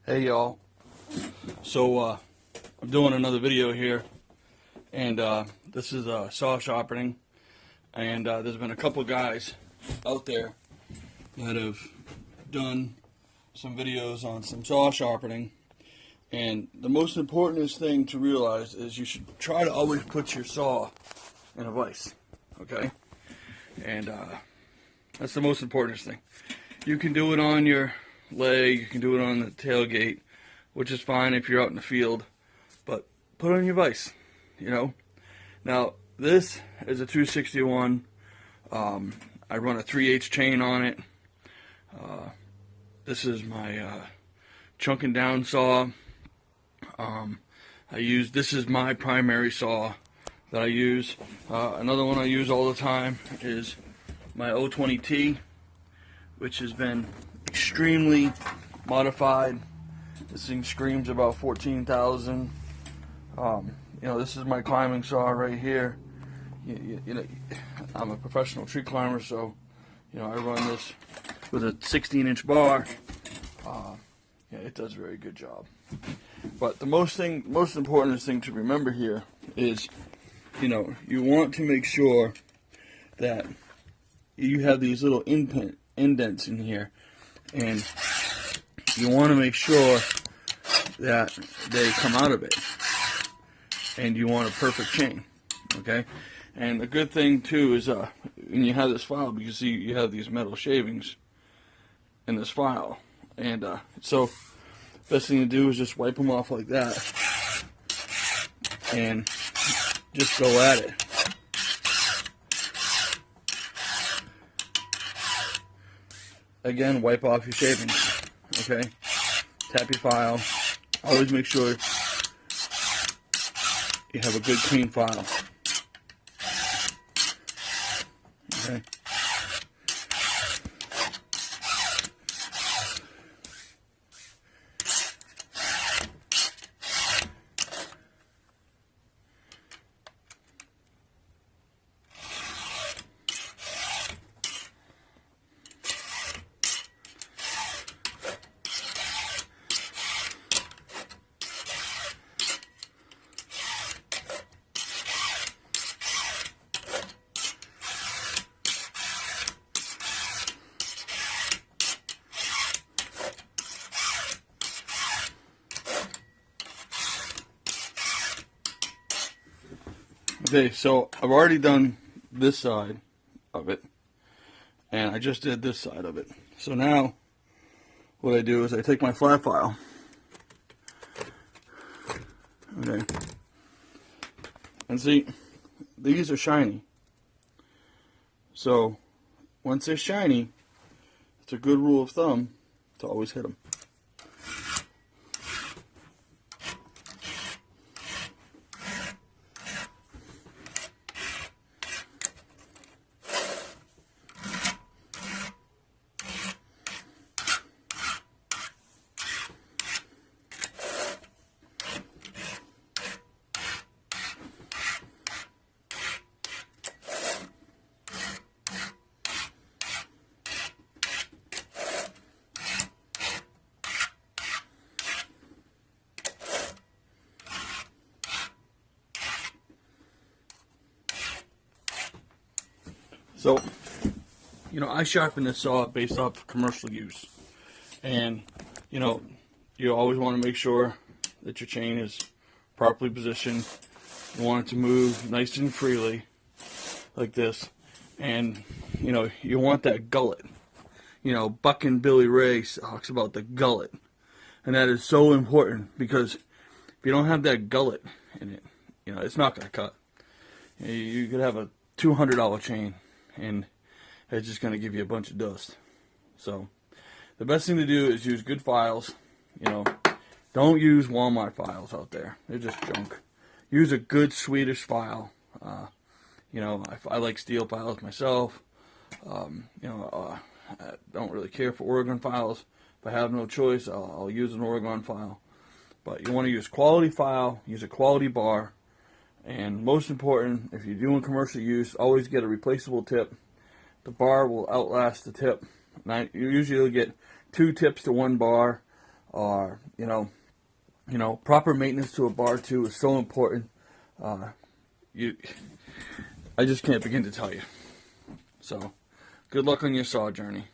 Hey y'all, so I'm doing another video here, and this is saw sharpening, and there's been a couple guys out there that have done some videos on some saw sharpening, and the most important thing to realize is you should try to always put your saw in a vise, okay? And that's the most important thing. You can do it on your leg, you can do it on the tailgate, which is fine if you're out in the field, but put it on your vise, you know. Now this is a 261. I run a 3/8 chain on it. This is my chunking down saw. This is my primary saw that I use. Another one I use all the time is my 020T, which has been extremely modified. This thing screams about 14,000. You know, this is my climbing saw right here. You know, I'm a professional tree climber, so you know I run this with a 16-inch bar. Yeah, it does a very good job. But the most important thing to remember here is, you know, you want to make sure that you have these little indents in here, and you want to make sure that they come out of it, and you want a perfect chain, okay? And the good thing too is when you have this file, because you have these metal shavings in this file, and so best thing to do is just wipe them off like that and just go at it. Again, wipe off your shavings, okay? Tap your file. Always make sure you have a good clean file, okay? Okay, so I've already done this side of it, and I just did this side of it. So now, what I do is I take my flat file, okay, and see, these are shiny. So, once they're shiny, it's a good rule of thumb to always hit them. So, you know, I sharpen this saw based off commercial use. And, you know, you always want to make sure that your chain is properly positioned. You want it to move nice and freely, like this. And, you know, you want that gullet. You know, Buck and Billy Ray talks about the gullet. And that is so important, because if you don't have that gullet in it, you know, it's not going to cut. You could have a $200 chain, and it's just going to give you a bunch of dust. So the best thing to do is use good files. You know, don't use Walmart files out there. They're just junk. Use a good Swedish file. You know, I like steel files myself. You know, I don't really care for Oregon files. If I have no choice, I'll use an Oregon file. But you want to use quality file, use a quality bar. And most important, if you're doing commercial use, always get a replaceable tip. The bar will outlast the tip. Now, you usually get 2 tips to 1 bar. or proper maintenance to a bar too is so important. I just can't begin to tell you. So, good luck on your saw journey.